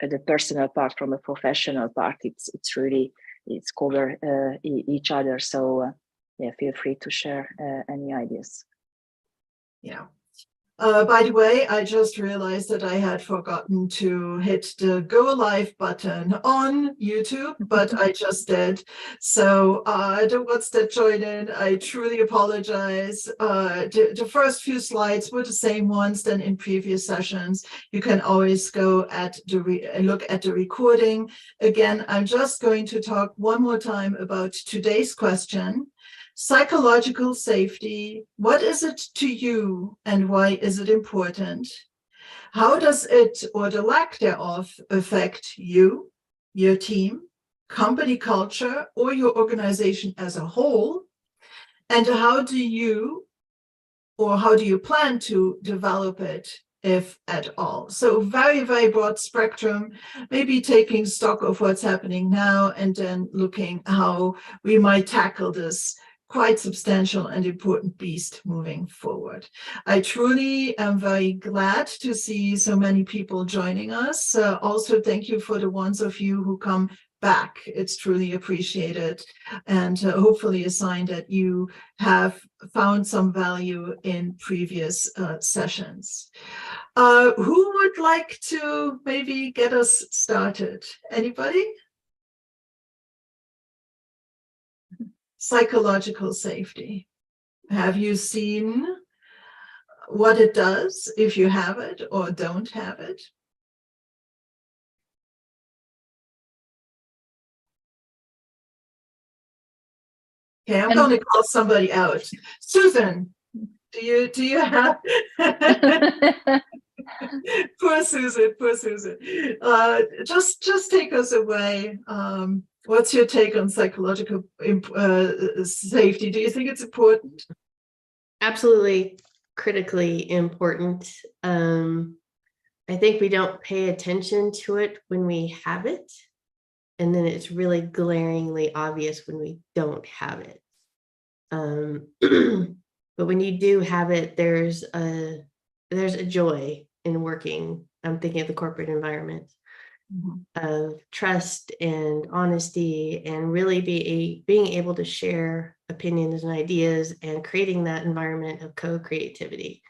the personal part from a professional part. It's really cover each other. So yeah, feel free to share any ideas. Yeah. By the way, I just realized that I had forgotten to hit the go live button on YouTube, but I just did. So the ones that joined in, I truly apologize. The first few slides were the same ones than in previous sessions. You can always go at look at the recording. Again, I'm just going to talk one more time about today's question. Psychological safety, what is it to you and why is it important? How does it or the lack thereof affect you, your team, company culture, or your organization as a whole? And how do you plan to develop it, if at all? So very, very broad spectrum, maybe taking stock of what's happening now and then looking how we might tackle this quite substantial and important beast moving forward. I truly am very glad to see so many people joining us. Also, thank you for the ones of you who come back. It's truly appreciated, and hopefully a sign that you have found some value in previous sessions. Who would like to maybe get us started? Anybody? Psychological safety. Have you seen what it does if you have it or don't have it? Okay, I'm going to call somebody out. Susan, do you have? Poor Susan. Just take us away. What's your take on psychological safety? Do you think it's important? Absolutely, critically important. I think we don't pay attention to it when we have it, and then it's really glaringly obvious when we don't have it. But when you do have it, there's a joy in working. I'm thinking of the corporate environment. Of trust and honesty, and really being able to share opinions and ideas, and creating that environment of co-creativity.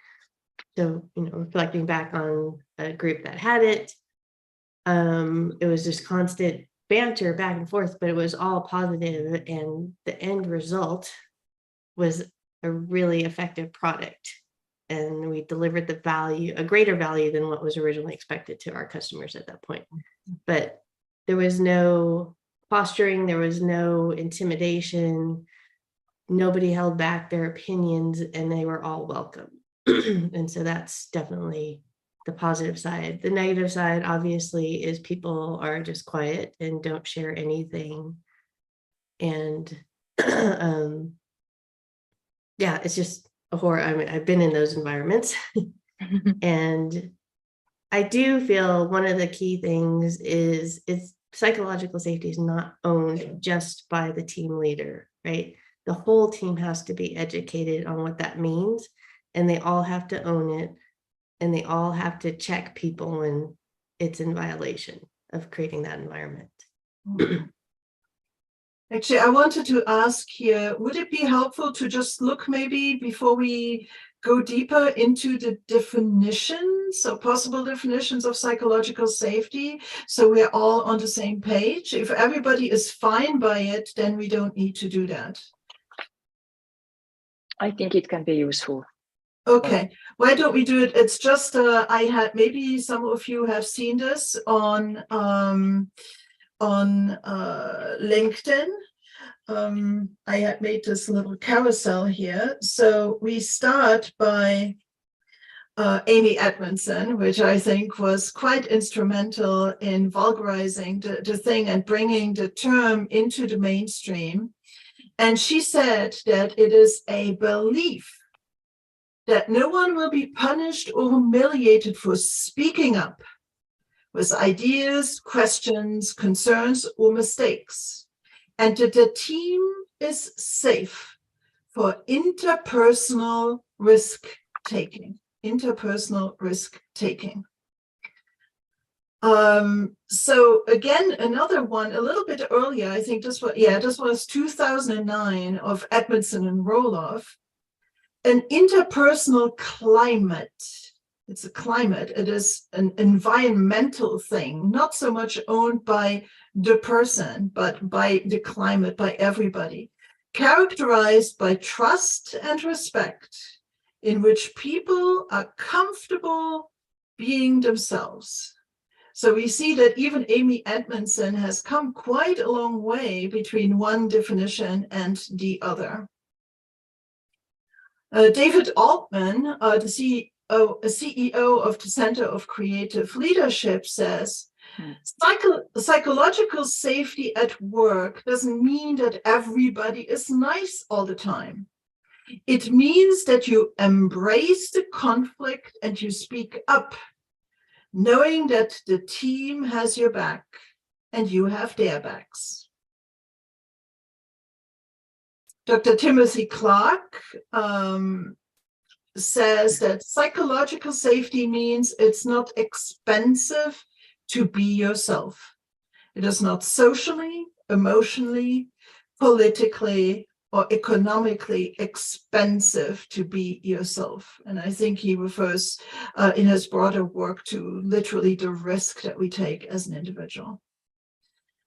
So, reflecting back on a group that had it, it was just constant banter back and forth, but it was all positive, and the end result was a really effective product. And we delivered the value, a greater value than what was originally expected to our customers at that point. But there was no posturing, there was no intimidation, nobody held back their opinions, and they were all welcome. And so that's definitely the positive side. The negative side, obviously, is people are just quiet and don't share anything. And yeah, it's just a horror. I mean, I've been in those environments. And I do feel one of the key things is psychological safety is not owned just by the team leader, right? The whole team has to be educated on what that means, and they all have to own it, and they all have to check people when it's in violation of creating that environment. Actually, I wanted to ask here, would it be helpful to just look maybe before we go deeper into the definitions or possible definitions of psychological safety, so we're all on the same page? If everybody is fine by it, then we don't need to do that. I think it can be useful. Okay, why don't we do it? It's just maybe some of you have seen this on LinkedIn. I had made this little carousel here. So we start by Amy Edmondson, which I think was quite instrumental in vulgarizing the thing and bringing the term into the mainstream. And she said that it is a belief that no one will be punished or humiliated for speaking up with ideas, questions, concerns, or mistakes, and that the team is safe for interpersonal risk taking. So again, another one a little bit earlier, I think this was 2009 of Edmondson and Roloff, an interpersonal climate. It's a climate, it is an environmental thing, not so much owned by the person, but by the climate, by everybody, characterized by trust and respect, in which people are comfortable being themselves. So we see that even Amy Edmondson has come quite a long way between one definition and the other. David Altman, the CEO of the Center of Creative Leadership, says, psychological safety at work doesn't mean that everybody is nice all the time. It means that you embrace the conflict and you speak up, knowing that the team has your back and you have their backs. Dr. Timothy Clark says that psychological safety means it's not expensive to be yourself. It is not socially, emotionally, politically, or economically expensive to be yourself. And I think he refers in his broader work to literally the risk that we take as an individual.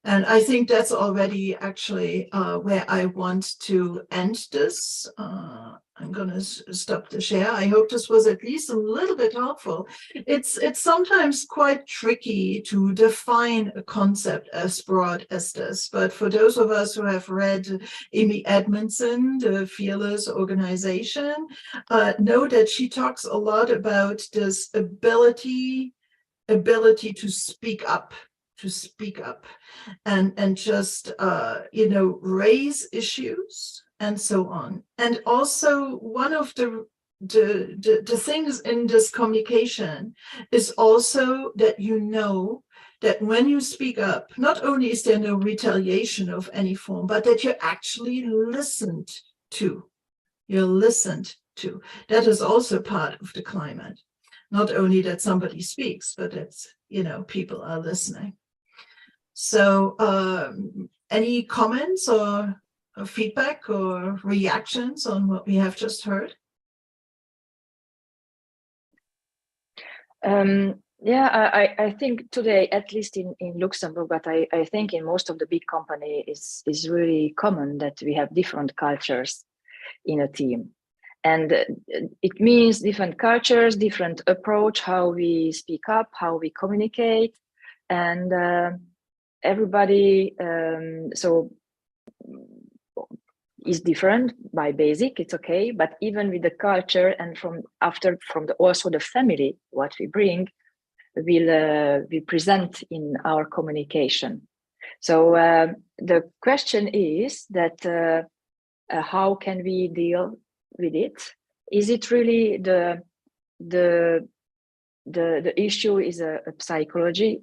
And I think that's already actually where I want to end this. I'm going to stop the share. I hope this was at least a little bit helpful. It's sometimes quite tricky to define a concept as broad as this, but for those of us who have read Amy Edmondson, the Fearless Organization, know that she talks a lot about this ability to speak up. And just raise issues and so on. And also one of the things in this communication is also that that when you speak up, not only is there no retaliation of any form, but that you're actually listened to. You're listened to. That is also part of the climate. Not only that somebody speaks, but it's, people are listening. So any comments or feedback or reactions on what we have just heard? I think today, at least in Luxembourg, but I think in most of the big companies is really common that we have different cultures in a team. And it means different cultures, different approach, how we speak up, how we communicate, and everybody is different by basic, it's okay, but even with the culture and also the family, what we bring will present in our communication. So the question is that how can we deal with it? Is it really the issue is a psychology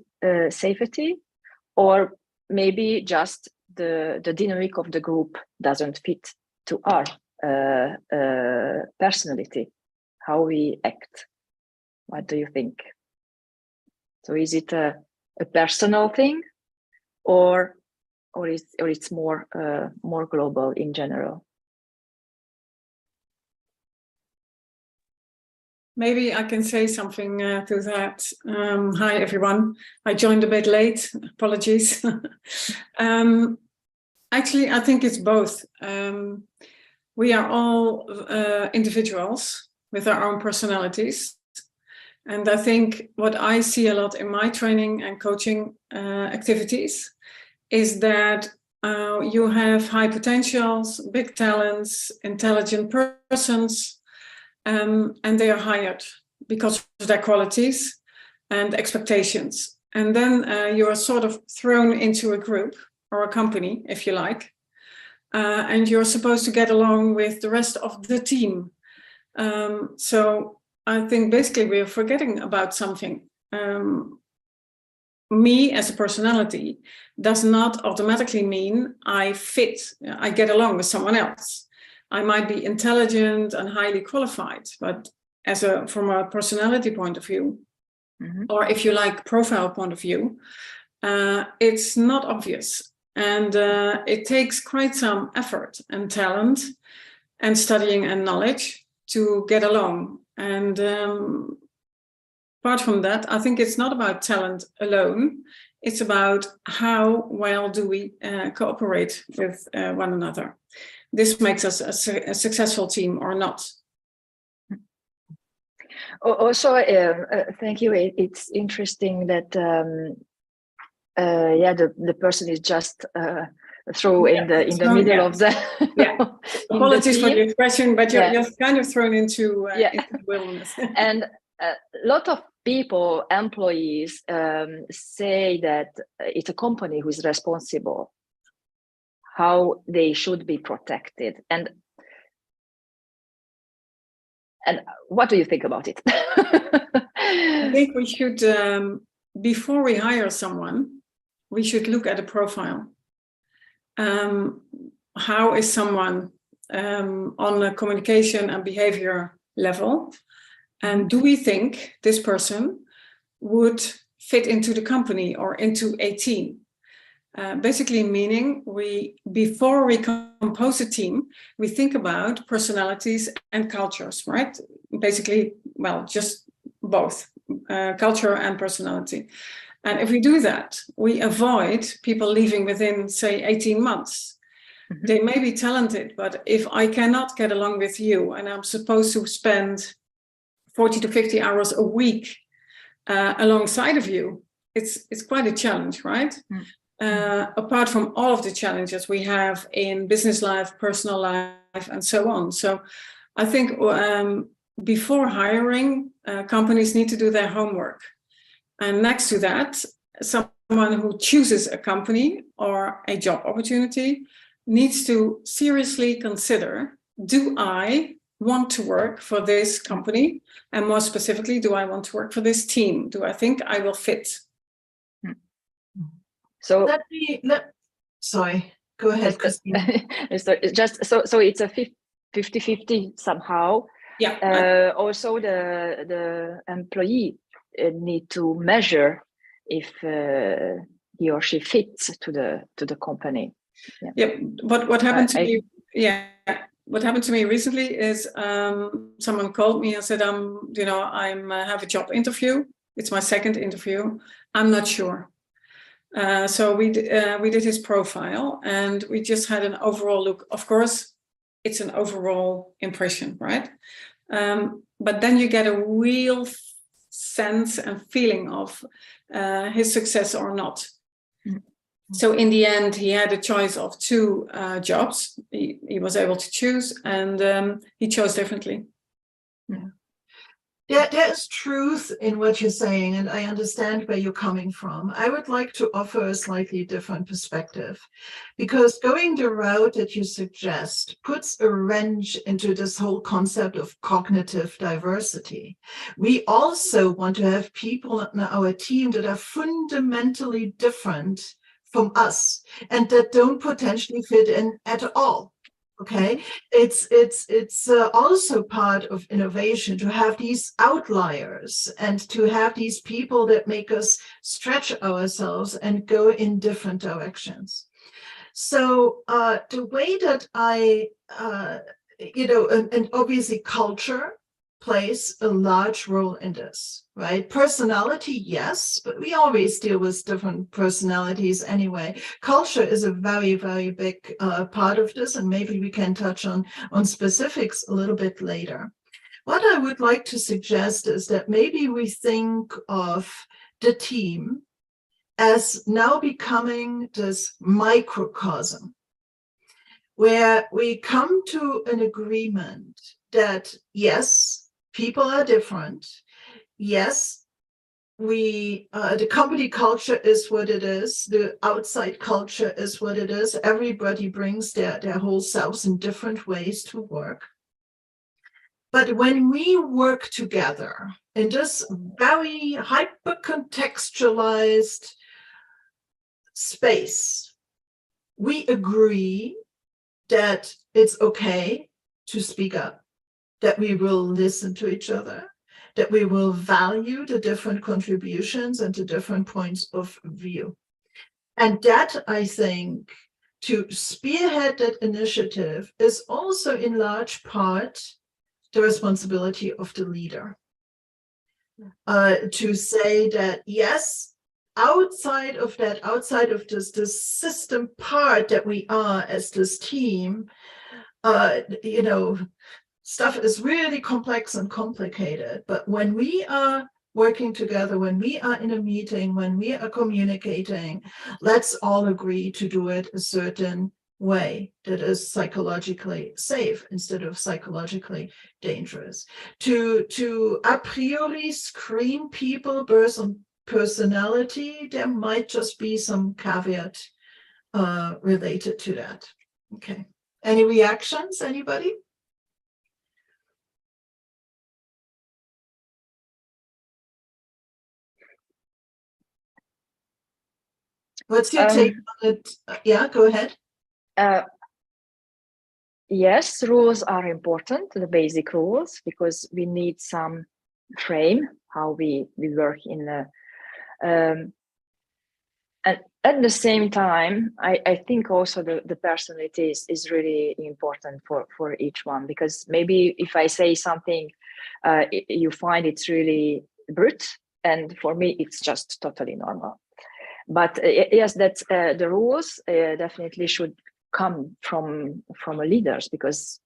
safety, or maybe just the dynamic of the group doesn't fit to our personality, how we act? What do you think? So is it a personal thing, or it's more global in general? Maybe I can say something to that. Hi, everyone. I joined a bit late. Apologies. Actually, I think it's both. We are all individuals with our own personalities. And I think what I see a lot in my training and coaching activities is that you have high potentials, big talents, intelligent persons, and they are hired because of their qualities and expectations. And then you are sort of thrown into a group or a company, if you like, and you're supposed to get along with the rest of the team. So I think basically we're forgetting about something. Me as a personality does not automatically mean I get along with someone else. I might be intelligent and highly qualified, but from a personality point of view, or if you like, profile point of view, it's not obvious. And it takes quite some effort and talent and studying and knowledge to get along. And apart from that, I think it's not about talent alone. It's about how well do we cooperate with one another. This makes us a successful team or not. Also, thank you. It's interesting that the person is just thrown in the middle of the. Apologies for the expression, but you're kind of thrown into the wilderness. And a lot of people, employees, say that it's a company who is responsible how they should be protected. And what do you think about it? I think we should, before we hire someone, we should look at a profile. How is someone on a communication and behavior level? And do we think this person would fit into the company or into a team? Basically meaning before we compose a team, we think about personalities and cultures, right? Basically, well, just both culture and personality. And if we do that, we avoid people leaving within, say, 18 months. Mm-hmm. They may be talented, but if I cannot get along with you and I'm supposed to spend 40 to 50 hours a week alongside of you, it's quite a challenge, right? Mm-hmm. Apart from all of the challenges we have in business life, personal life, and so on. So I think before hiring, companies need to do their homework. And next to that, someone who chooses a company or a job opportunity needs to seriously consider, do I want to work for this company? And more specifically, do I want to work for this team? Do I think I will fit? So sorry, go ahead, Christine. so it's a 50-50 somehow. Yeah. Also, the employee need to measure if he or she fits to the company. Yeah. What happened to me? Yeah. What happened to me recently is someone called me and said, I have a job interview. It's my second interview. I'm not sure. So we did his profile and we just had an overall look. Of course, it's an overall impression, right? But then you get a real sense and feeling of his success or not. Mm-hmm. So in the end, he had a choice of two jobs. He was able to choose, and he chose differently. Yeah. There is truth in what you're saying, and I understand where you're coming from. I would like to offer a slightly different perspective, because going the route that you suggest puts a wrench into this whole concept of cognitive diversity. We also want to have people on our team that are fundamentally different from us and that don't potentially fit in at all. Okay, it's also part of innovation to have these outliers and to have these people that make us stretch ourselves and go in different directions. So the way that and obviously culture plays a large role in this, right? Personality, yes, but we always deal with different personalities anyway. Culture is a very, very big part of this, and maybe we can touch on specifics a little bit later. What I would like to suggest is that maybe we think of the team as now becoming this microcosm, where we come to an agreement that, yes, people are different. Yes, the company culture is what it is. The outside culture is what it is. Everybody brings their whole selves in different ways to work. But when we work together in this very hyper-contextualized space, we agree that it's okay to speak up, that we will listen to each other, that we will value the different contributions and the different points of view. And that, I think, to spearhead that initiative is also in large part the responsibility of the leader. To say that, yes, outside of this system part that we are as this team, you know, stuff is really complex and complicated. But when we are working together, when we are in a meeting, when we are communicating, let's all agree to do it a certain way that is psychologically safe instead of psychologically dangerous. To a priori screen people based on personality, there might just be some caveat related to that. Okay. Any reactions, anybody? What's your take on it? Yeah, go ahead. Yes, rules are important, the basic rules, because we need some frame how we work in and at the same time, I think also the personality is really important for each one, because maybe if I say something, you find it's really brute, and for me it's just totally normal. But yes, that's the rules definitely should come from leaders, because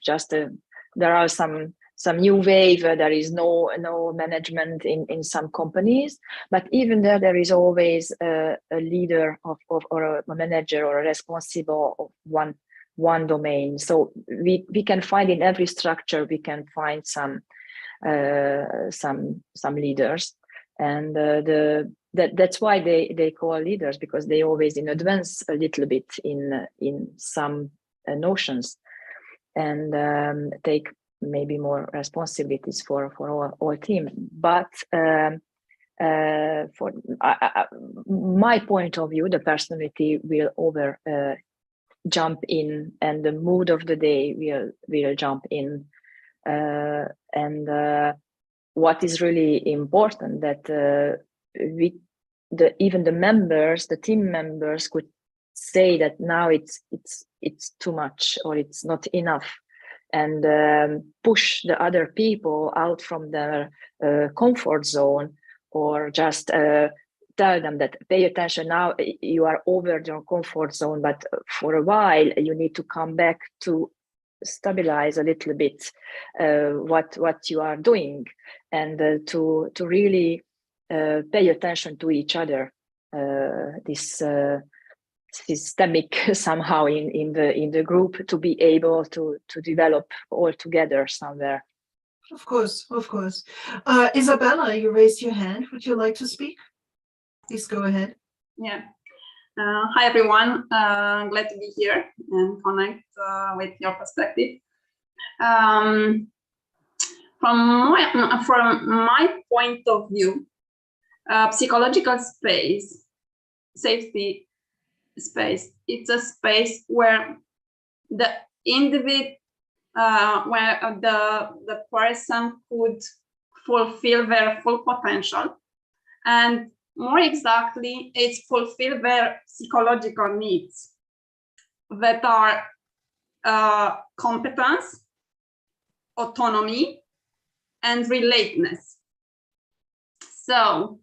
just there are some new wave. There is no management in some companies, but even there is always a leader or a manager or a responsible of one domain. So we can find in every structure, we can find some leaders, and that's why they call leaders, because they always in advance a little bit in some notions, and take maybe more responsibilities for all team. But for my point of view, the personality will jump in, and the mood of the day will jump in, and what is really important that even the members, the team members, could say that now it's too much or it's not enough, and push the other people out from their comfort zone, or just tell them that pay attention, now you are over your comfort zone, but for a while you need to come back to stabilize a little bit what you are doing, and to really pay attention to each other. This systemic somehow in the group, to be able to develop all together somewhere. Of course. Isabella, you raised your hand. Would you like to speak? Please go ahead. Yeah. Hi everyone. Glad to be here and connect with your perspective. From my point of view, psychological space, safety space, it's a space where the individual, where the person could fulfill their full potential, and more exactly, it's fulfill their psychological needs that are competence, autonomy, and relatedness. So,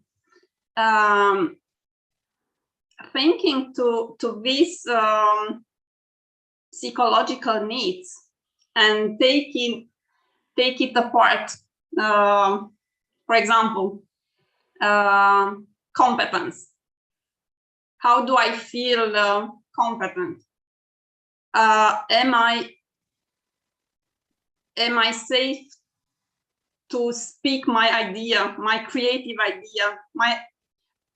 thinking to these psychological needs and take it apart. For example, competence. How do I feel competent? Am I safe to speak my idea, my creative idea,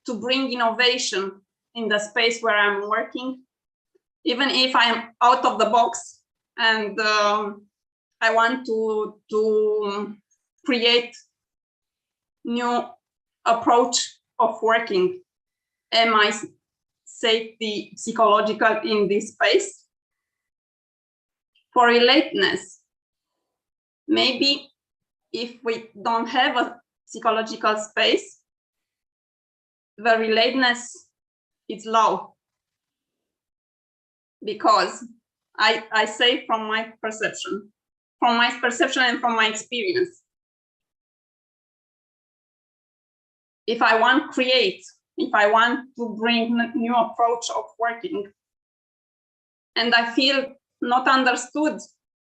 to bring innovation in the space where I'm working, even if I'm out of the box and I want to create new approach of working? Am I safety psychological in this space? For relatedness, maybe if we don't have a psychological space, the relatedness is low. Because I say from my perception and from my experience, if I want to create, if I want to bring a new approach of working, and I feel not understood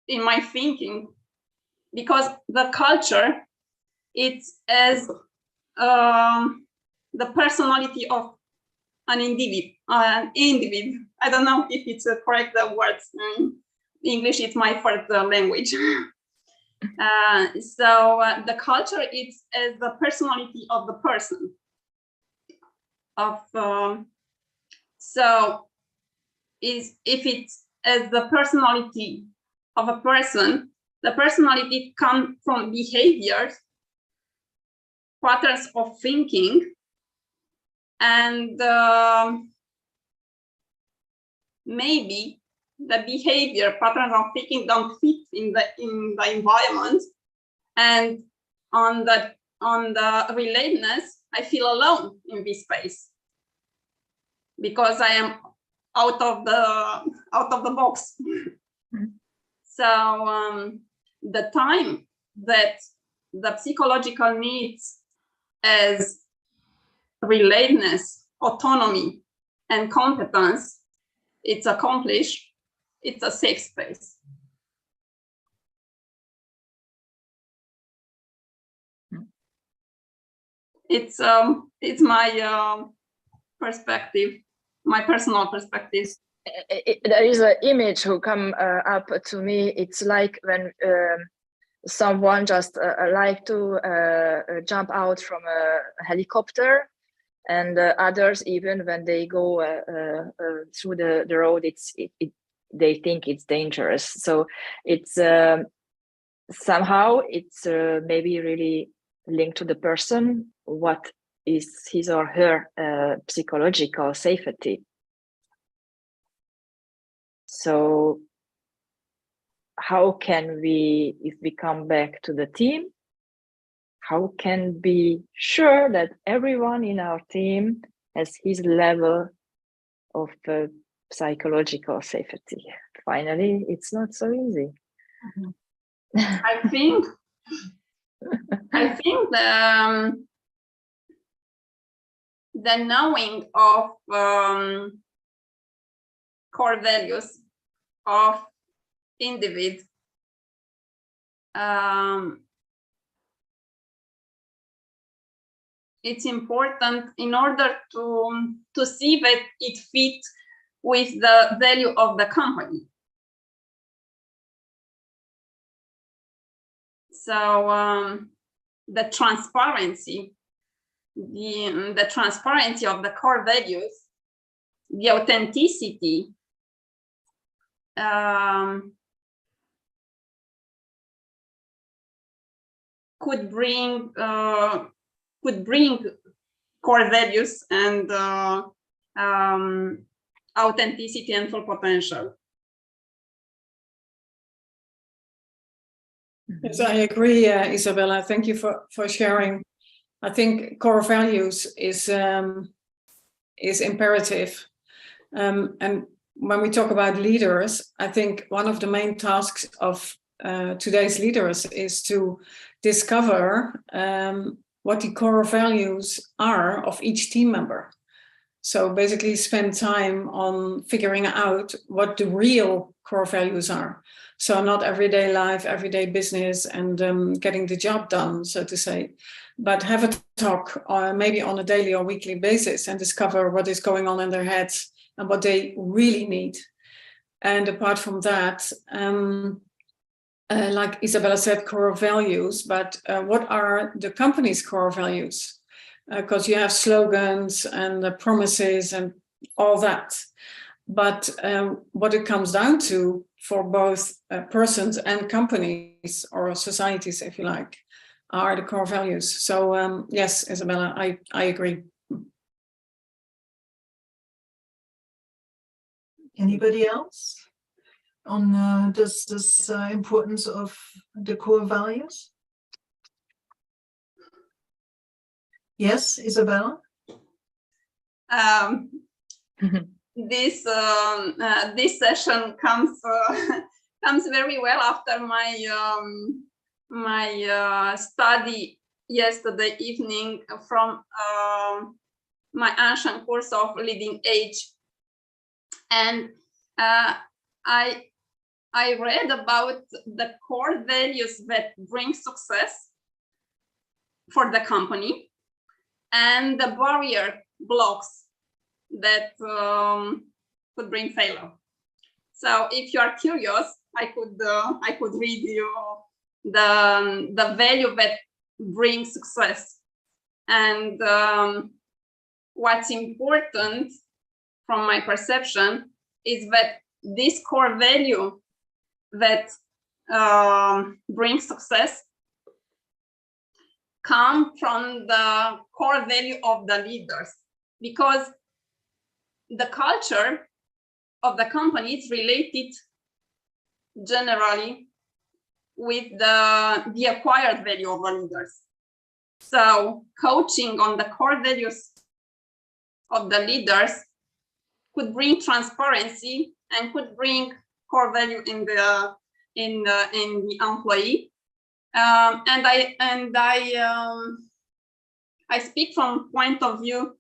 in my thinking, because the culture, it's as the personality of an individual. I don't know if it's a correct word. English is my first language. So the culture is as the personality of the person. So if it's as the personality of a person, the personality comes from behaviors, patterns of thinking, and maybe the behavior patterns of thinking don't fit in the environment, and on the relatedness, I feel alone in this space because I am out of the box. So the time that the psychological needs as relatedness, autonomy, and competence, it's accomplished, it's a safe space. It's my perspective, my personal perspective. There is an image who come up to me. It's like when someone just like to jump out from a helicopter, and others, even when they go through the road, they think it's dangerous. So it's somehow it's maybe really linked to the person. What is his or her psychological safety? So how can we, if we come back to the team, how can we be sure that everyone in our team has his level of psychological safety? Finally, it's not so easy. I think the knowing of core values of individuals it's important in order to see that it fits with the value of the company. So the transparency, the transparency of the core values, the authenticity, could bring core values and authenticity and full potential. Yes, I agree, Isabella. Thank you for sharing. I think core values is imperative. And when we talk about leaders, I think one of the main tasks of today's leaders is to discover what the core values are of each team member. So basically spend time on figuring out what the real core values are. So not everyday life, everyday business, and getting the job done, so to say, but have a talk maybe on a daily or weekly basis and discover what is going on in their heads and what they really need. And apart from that, like Isabella said, core values, but what are the company's core values? Because you have slogans and promises and all that. But what it comes down to for both persons and companies or societies, if you like, are the core values. So yes, Isabella, I agree. Anybody else on this importance of the core values? Yes, Isabella? This this session comes comes very well after my study yesterday evening from my ancient course of Leading Age, and I read about the core values that bring success for the company and the barrier blocks that could bring failure. So if you are curious, I could read you the value that brings success, and what's important from my perception is that this core value that brings success come from the core value of the leaders, because the culture of the company is related generally with the acquired value of the leaders. So coaching on the core values of the leaders could bring transparency and could bring core value in the employee. And I speak from point of view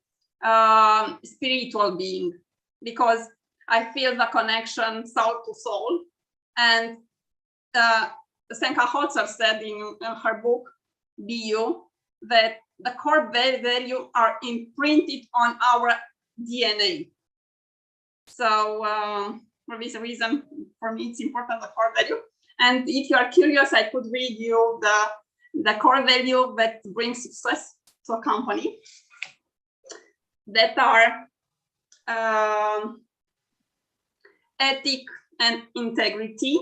spiritual being, because I feel the connection soul to soul. And Senka Holzer said in her book Be You that the core value are imprinted on our DNA. So for this reason, for me, it's important, the core value. And if you are curious, I could read you the core value that brings success to a company, that are ethic and integrity,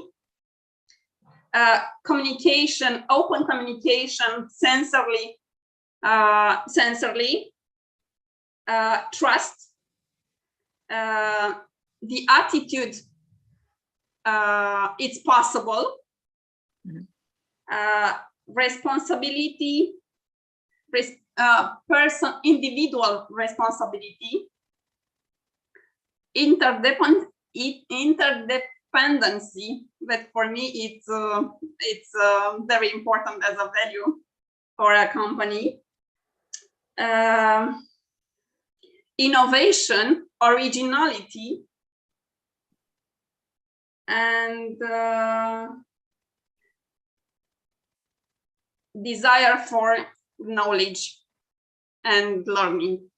communication, open communication, sensorily, trust, the attitude, it's possible, responsibility, individual responsibility, interdependency, that for me it's very important as a value for a company, innovation, originality, and desire for knowledge and learning.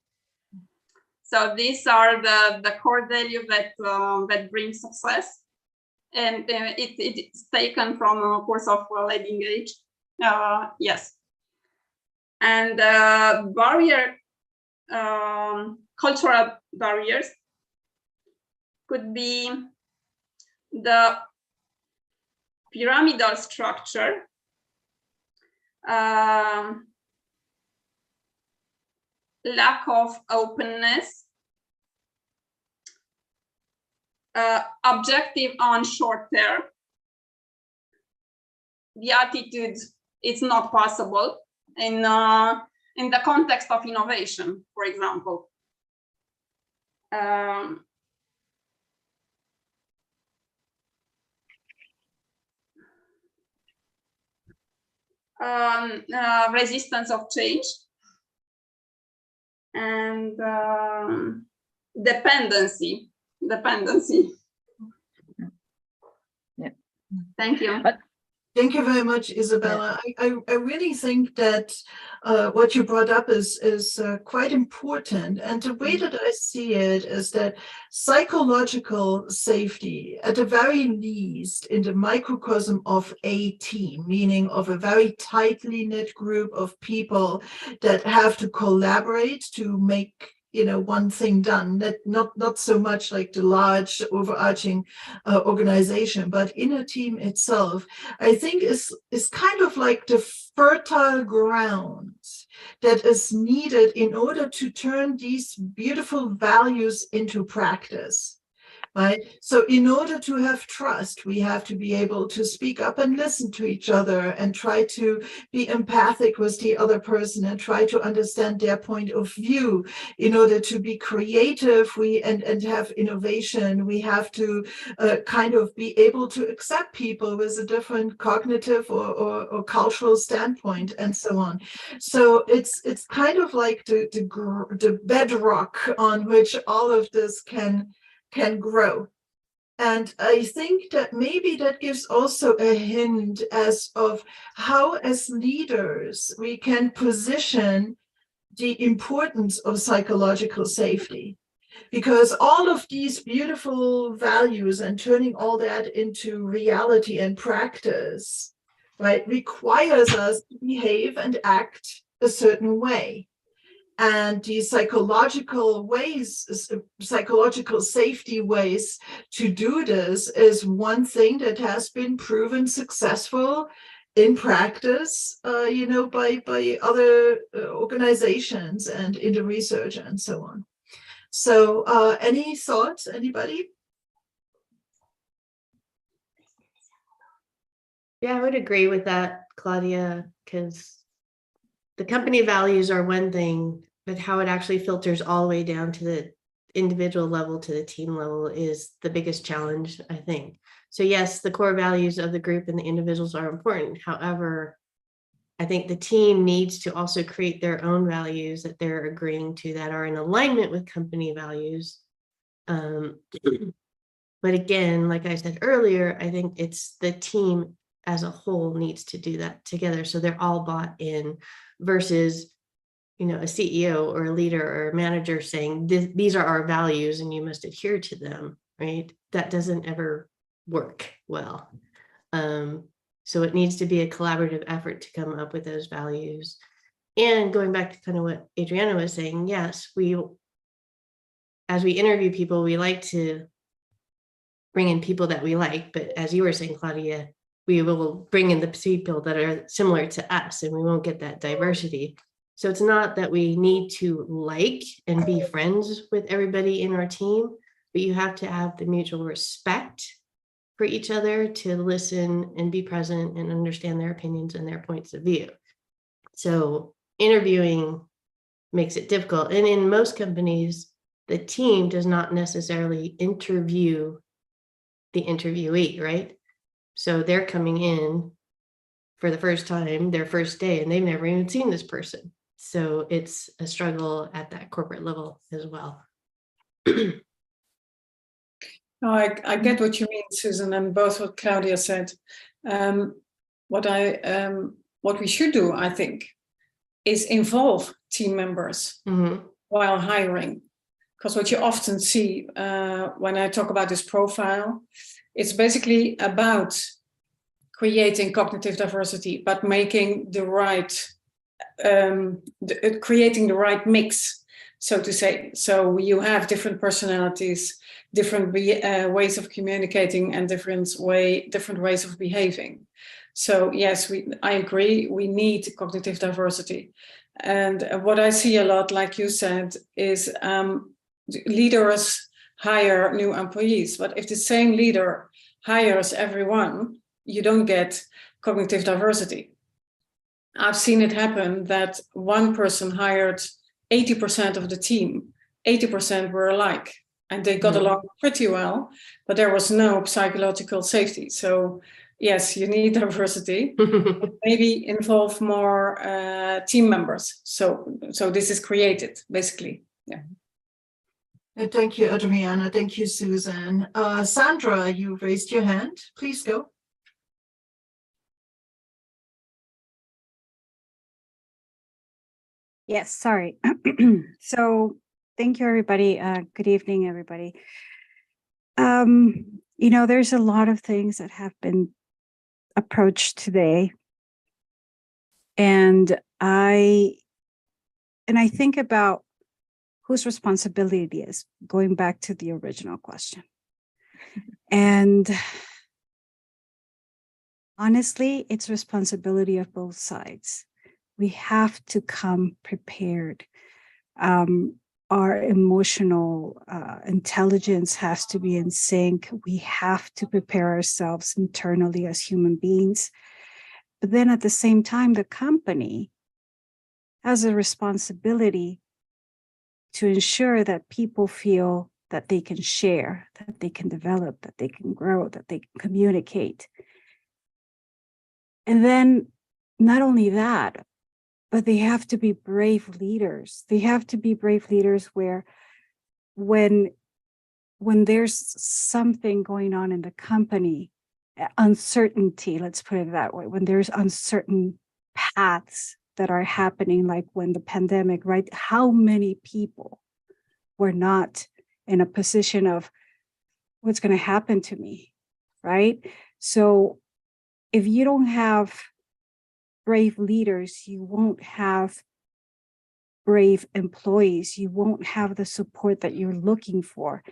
So these are the core value that that brings success, and it's taken from a course of Leading Age. Yes, and cultural barriers could be the pyramidal structure, lack of openness, objective on short term, the attitude it's not possible in the context of innovation, for example. Resistance of change, and dependency. Yeah. Thank you. Thank you very much, Isabella. I really think that what you brought up is quite important. And the way that I see it is that psychological safety, at the very least, in the microcosm of a team, meaning of a very tightly knit group of people that have to collaborate to make one thing done, that not so much like the large overarching organization, but in a team itself, I think is kind of like the fertile ground that is needed in order to turn these beautiful values into practice. right? So in order to have trust, we have to be able to speak up and listen to each other and try to be empathic with the other person and try to understand their point of view. In order to be creative and have innovation, we have to kind of be able to accept people with a different cognitive or cultural standpoint and so on. So it's kind of like the bedrock on which all of this can grow. And I think that maybe that gives also a hint as of how, as leaders, we can position the importance of psychological safety. Because all of these beautiful values and turning all that into reality and practice, right, requires us to behave and act a certain way. And the psychological safety ways to do this is one thing that has been proven successful in practice, by other organizations and in the research and so on. So any thoughts, anybody? Yeah, I would agree with that, Claudia, because the company values are one thing, but how it actually filters all the way down to the individual level, to the team level, is the biggest challenge, I think. So yes, the core values of the group and the individuals are important. However, I think the team needs to also create their own values that they're agreeing to that are in alignment with company values. But again, like I said earlier, I think it's the team as a whole needs to do that together. So they're all bought in versus, a CEO or a leader or a manager saying, these are our values and you must adhere to them, right? That doesn't ever work well. So it needs to be a collaborative effort to come up with those values. And going back to kind of what Adriana was saying, yes, as we interview people, we like to bring in people that we like, but as you were saying, Claudia, we will bring in the people that are similar to us and we won't get that diversity. So it's not that we need to like and be friends with everybody in our team, but you have to have the mutual respect for each other to listen and be present and understand their opinions and their points of view. So interviewing makes it difficult. And in most companies, the team does not necessarily interview the interviewee, right? So they're coming in for the first time, their first day, and they've never even seen this person. So it's a struggle at that corporate level as well. No, I get what you mean, Susan, and both what Claudia said. What we should do, I think, is involve team members while hiring. Because what you often see when I talk about this profile, it's basically about creating cognitive diversity, but making the right, creating the right mix, so to say. So you have different personalities, different ways of communicating, and different ways of behaving. So yes, I agree, we need cognitive diversity. And what I see a lot, like you said, is leaders hire new employees, but if the same leader hires everyone, you don't get cognitive diversity. I've seen it happen that one person hired 80% of the team, 80% were alike, and they got along pretty well, but there was no psychological safety. So yes, you need diversity, but maybe involve more team members. So this is created, basically. Yeah. Thank you, Adriana. Thank you, Susan. Sandra, you raised your hand. Please go. Yes, sorry. So thank you, everybody. Good evening, everybody. There's a lot of things that have been approached today. And I think about whose responsibility it is, going back to the original question. And honestly, it's responsibility of both sides. We have to come prepared. our emotional intelligence has to be in sync. We have to prepare ourselves internally as human beings. But then at the same time, the company has a responsibility to ensure that people feel that they can share, that they can develop, that they can grow, that they can communicate. And then not only that, but they have to be brave leaders. They have to be brave leaders where when there's something going on in the company, uncertainty, let's put it that way, when there's uncertain paths that are happening, like when the pandemic, right? How many people were not in a position of what's going to happen to me, right? So if you don't have brave leaders, you won't have brave employees, you won't have the support that you're looking for.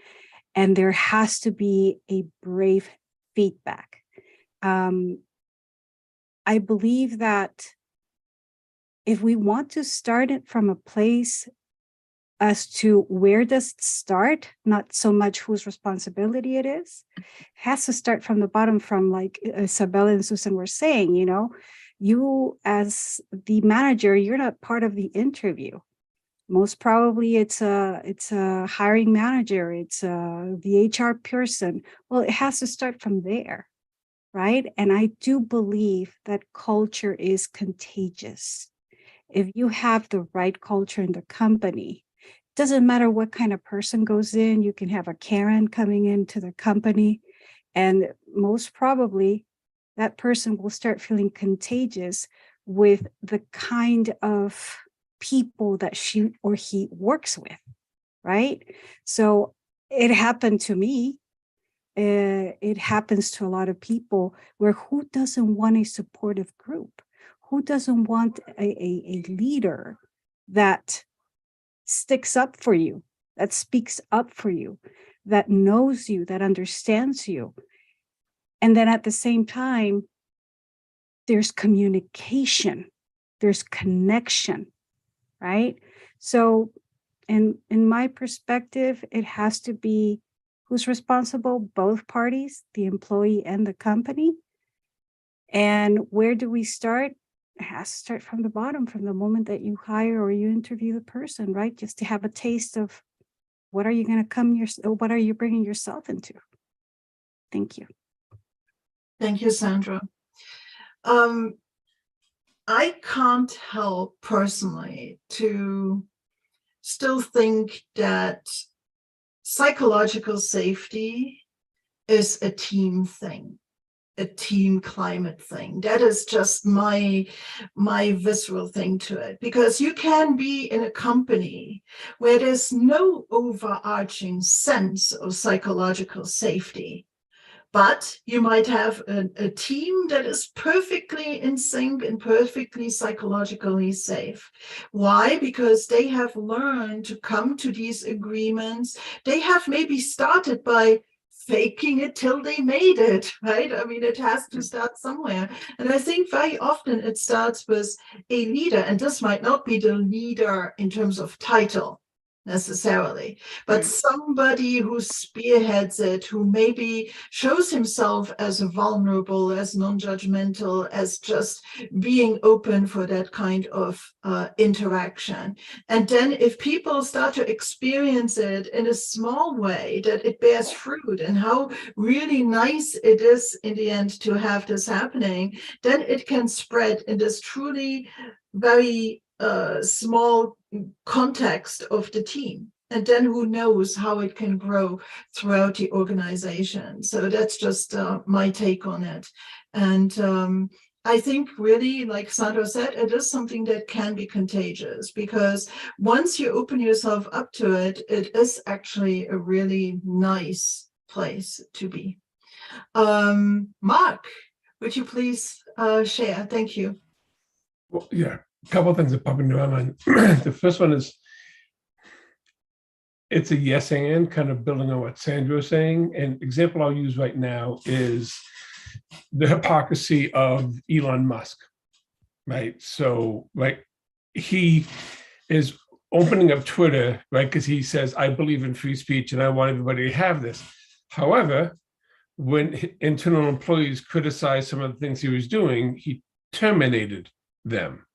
And there has to be a brave feedback. I believe that if we want to start it from a place as to where does it start, not so much whose responsibility it is, it has to start from the bottom, from like Isabella and Susan were saying, you know, you as the manager, you're not part of the interview. Most probably it's a hiring manager, it's the HR person. Well, it has to start from there, right? And I do believe that culture is contagious. If you have the right culture in the company, it doesn't matter what kind of person goes in. You can have a Karen coming into the company, and most probably that person will start feeling contagious with the kind of people that she or he works with, right? So it happened to me. It happens to a lot of people, where who doesn't want a supportive group? Who doesn't want a leader that sticks up for you, that speaks up for you, that knows you, that understands you? And then at the same time, there's communication, there's connection, right? So in my perspective, it has to be who's responsible, both parties, the employee and the company. And where do we start? It has to start from the bottom, from the moment that you hire or you interview the person, right? Just to have a taste of what are you going to what are you bringing yourself into? Thank you. Thank you, Sandra. I can't help personally to still think that psychological safety is a team thing, a team climate thing. That is just my visceral thing to it, because you can be in a company where there's no overarching sense of psychological safety, but you might have a team that is perfectly in sync and perfectly psychologically safe. Why? Because they have learned to come to these agreements. They have maybe started by faking it till they made it, right? I mean, it has to start somewhere. And I think very often it starts with a leader, and this might not be the leader in terms of title necessarily, but somebody who spearheads it, who maybe shows himself as vulnerable, as non-judgmental, as just being open for that kind of interaction. And then if people start to experience it in a small way, that it bears fruit and how really nice it is in the end to have this happening, then it can spread in this truly very small context of the team. And then who knows how it can grow throughout the organization. So that's just my take on it. And I think really, like Sandra said, it is something that can be contagious, because once you open yourself up to it, it is actually a really nice place to be. Mark, would you please share? Thank you. Well, yeah, a couple of things that pop into my mind. The first one is, it's a yes and, kind of building on what Sandra was saying. An example I'll use right now is the hypocrisy of Elon Musk, right? So, like, he is opening up Twitter, right? Because he says, I believe in free speech and I want everybody to have this. However, when internal employees criticized some of the things he was doing, he terminated them.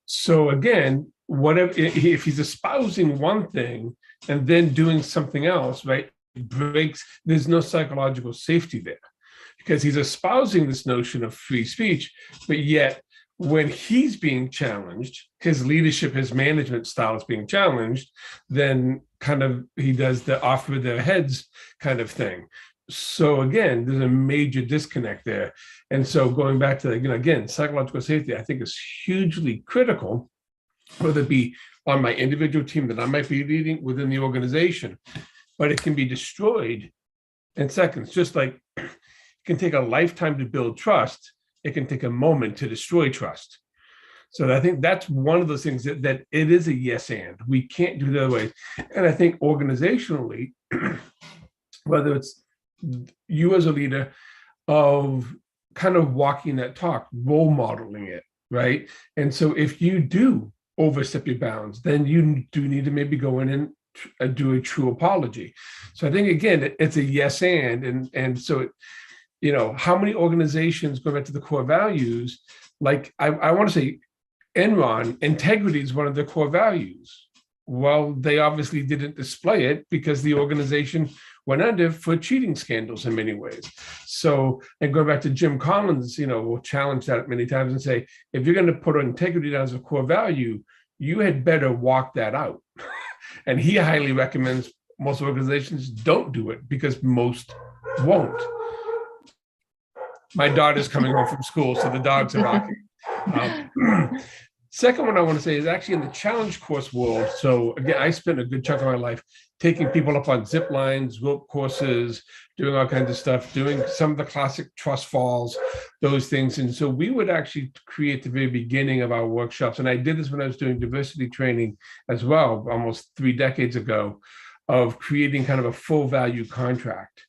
So again, whatever, if he's espousing one thing and then doing something else, right, breaks, there's no psychological safety there, because he's espousing this notion of free speech, but yet when he's being challenged, his leadership, his management style is being challenged, then kind of he does the off with their heads kind of thing. So again, there's a major disconnect there. And so going back to, again, psychological safety, I think is hugely critical, whether it be on my individual team that I might be leading within the organization, but it can be destroyed in seconds. Just like it can take a lifetime to build trust, it can take a moment to destroy trust. So I think that's one of those things that it is a yes and. We can't do the other way. And I think organizationally, whether it's you as a leader, of kind of walking that talk, role modeling it, right? And so if you do overstep your bounds, then you do need to maybe go in and do a true apology. So I think, again, it's a yes and so, how many organizations, going back to the core values, like I want to say Enron, integrity is one of their core values. Well, they obviously didn't display it because the organization went under for cheating scandals in many ways. So, and going back to Jim Collins, we'll challenge that many times and say, if you're going to put integrity down as a core value, you had better walk that out. And he highly recommends most organizations don't do it because most won't. My daughter's coming home from school, so the dogs are barking. Second one I want to say is actually in the challenge course world. So again, I spent a good chunk of my life taking people up on zip lines, rope courses, doing all kinds of stuff, doing some of the classic trust falls, those things. And so we would actually create the very beginning of our workshops. And I did this when I was doing diversity training as well, almost 3 decades ago, of creating kind of a full value contract.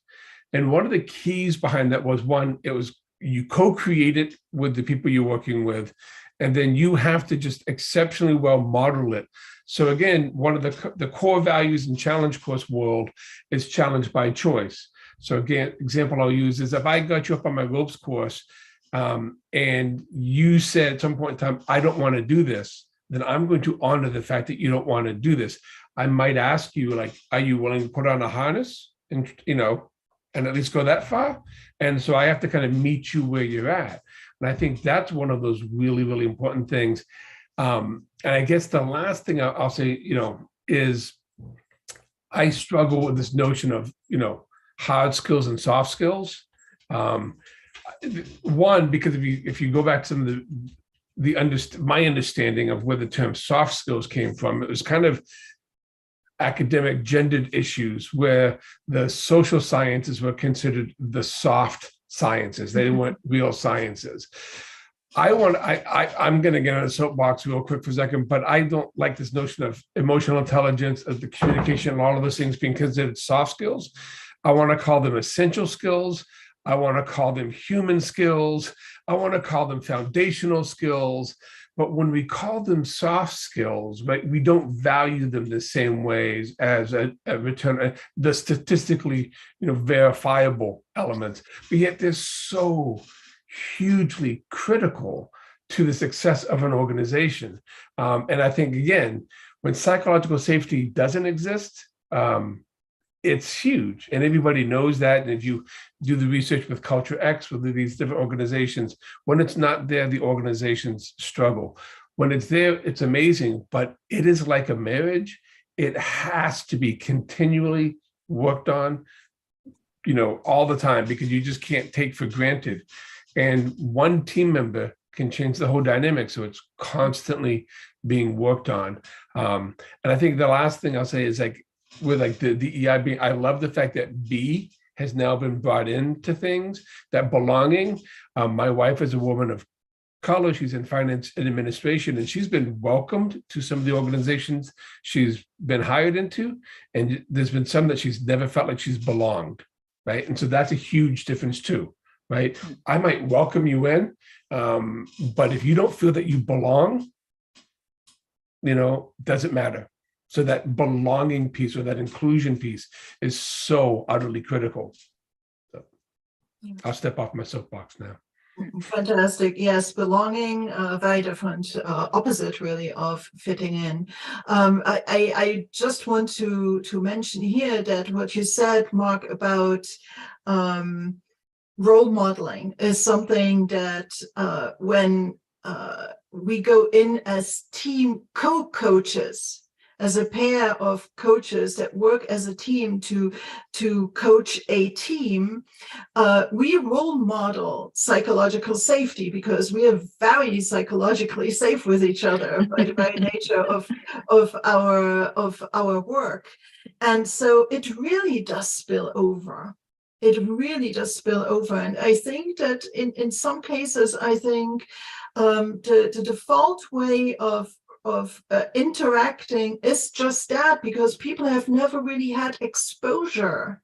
And one of the keys behind that was, one, it was you co-create it with the people you're working with, and then you have to just exceptionally well model it. So again, one of the core values in challenge course world is challenge by choice. So again, example I'll use is if I got you up on my ropes course and you said at some point in time, I don't want to do this, then I'm going to honor the fact that you don't want to do this. I might ask you, like, are you willing to put on a harness and, and at least go that far? And so I have to kind of meet you where you're at. And I think that's one of those really, really important things. And I guess the last thing I'll say, is I struggle with this notion of, hard skills and soft skills. One, because if you go back to some of my understanding of where the term soft skills came from, it was kind of academic gendered issues where the social sciences were considered the soft sciences. They weren't real sciences. I'm going to get on a soapbox real quick for a second, but I don't like this notion of emotional intelligence, of the communication, and all of those things being considered soft skills. I want to call them essential skills. I want to call them human skills. I want to call them foundational skills. But when we call them soft skills, right, we don't value them the same ways as a return, the statistically, verifiable elements. But yet they're so hugely critical to the success of an organization. And I think, again, when psychological safety doesn't exist, it's huge. And everybody knows that. And if you do the research with Culture X, with these different organizations, when it's not there, the organizations struggle. When it's there, it's amazing, but it is like a marriage. It has to be continually worked on, all the time, because you just can't take for granted. And one team member can change the whole dynamic. So it's constantly being worked on. And I think the last thing I'll say is with the DEI, I love the fact that B has now been brought into things, that belonging. My wife is a woman of color. She's in finance and administration, and she's been welcomed to some of the organizations she's been hired into. And there's been some that she's never felt like she's belonged, right? And so that's a huge difference too, right? I might welcome you in, but if you don't feel that you belong, doesn't matter. So that belonging piece or that inclusion piece is so utterly critical. So I'll step off my soapbox now. Fantastic. Yes, belonging, very different, opposite really of fitting in. I just want to mention here that what you said, Mark, about role modeling is something that when we go in as team co-coaches, as a pair of coaches that work as a team to coach a team, we role model psychological safety because we are very psychologically safe with each other by the very nature of our work. And so it really does spill over. It really does spill over. And I think that in some cases, I think the default way of interacting is just that, because people have never really had exposure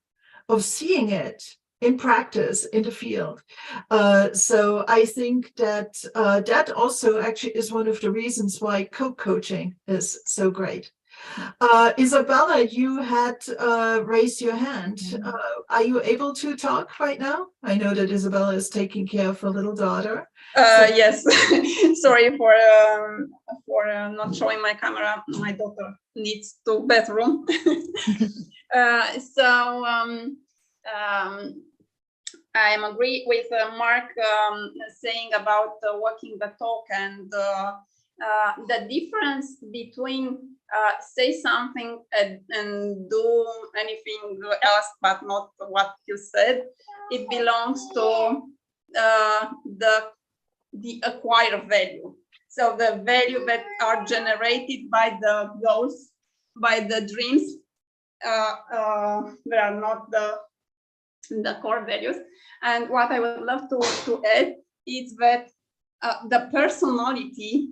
of seeing it in practice in the field. So I think that that also actually is one of the reasons why co-coaching is so great. Isabella, you had raised your hand. Are you able to talk right now? I know that Isabella is taking care of her little daughter. Yes, sorry for not showing my camera. My daughter needs to bathroom. I agree with Mark saying about walking the talk and the difference between say something and do anything else, but not what you said. It belongs to the acquired value. So the value that are generated by the goals, by the dreams, they are not the core values. And what I would love to add is that the personality,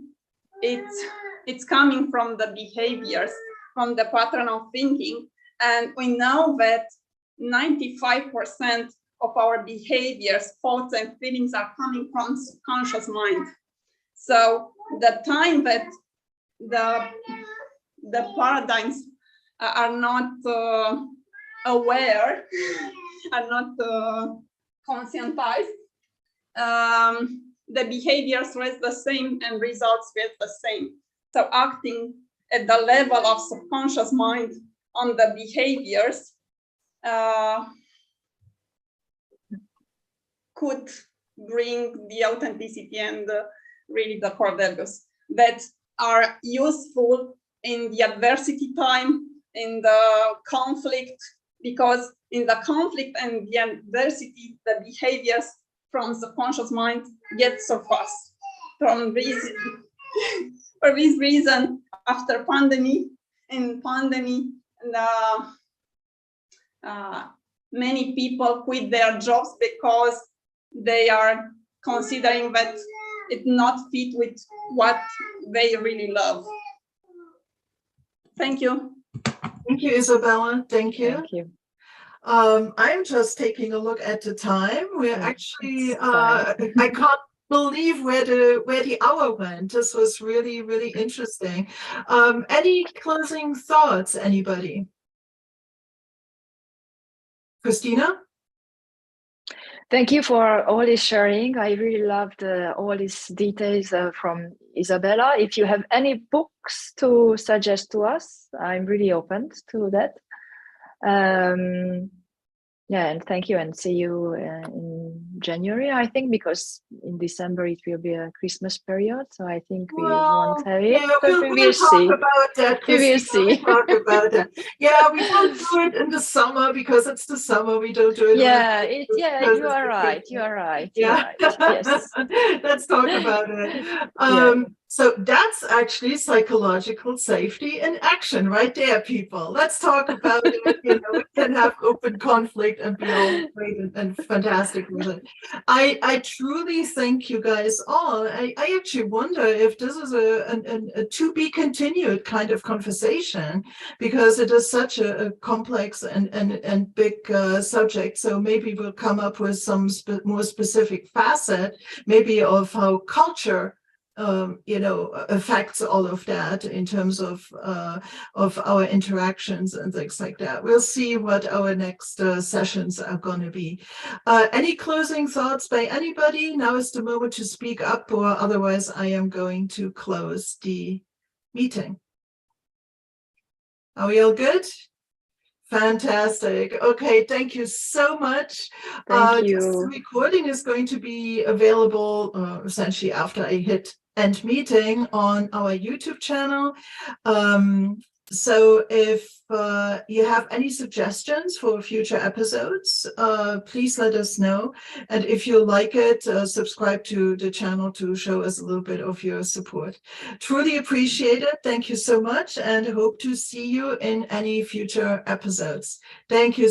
it's coming from the behaviors, from the pattern of thinking. And we know that 95% of our behaviors, thoughts, and feelings are coming from subconscious mind. So the time that the paradigms are not aware, are not conscientized, the behaviors rest the same and results rest the same. So acting at the level of subconscious mind on the behaviors could bring the authenticity and really the core values that are useful in the adversity time, in the conflict, because in the conflict and the adversity, the behaviors from subconscious mind get so fast. For this reason, after pandemic, many people quit their jobs because they are considering that it not fit with what they really love. Thank you. Thank you, Isabella. Thank you. Thank you. I'm just taking a look at the time. We're actually, I can't believe where the hour went. This was really, really interesting. Any closing thoughts, anybody? Christina? Thank you for all this sharing. I really loved all these details from Isabella. If you have any books to suggest to us, I'm really open to that. Yeah, and thank you, and see you in January, I think, because in December it will be a Christmas period, so I think we won't have it. Yeah, but we'll will talk see. about that. We will Christina. see. We'll talk about that. Yeah, we don't do it in the summer because it's the summer. We don't do it. Yeah, you are right. You are right. Yeah. Yes. Let's talk about it. Yeah. So that's actually psychological safety in action right there, people. Let's talk about it. You know, we can have open conflict and be all great and fantastic with it. I truly thank you guys all. I actually wonder if this is a to be continued kind of conversation, because it is such a complex and big subject. So maybe we'll come up with some more specific facet, maybe of how culture affects all of that in terms of our interactions and things like that. We'll see what our next sessions are going to be. Any closing thoughts by anybody? Now is the moment to speak up, or otherwise I am going to close the meeting. Are we all good? Fantastic. Okay, thank you so much. Thank This you. recording is going to be available essentially after I hit end meeting on our YouTube channel. So if you have any suggestions for future episodes, please let us know. And if you like it, subscribe to the channel to show us a little bit of your support. Truly appreciate it. Thank you so much, and hope to see you in any future episodes. Thank you.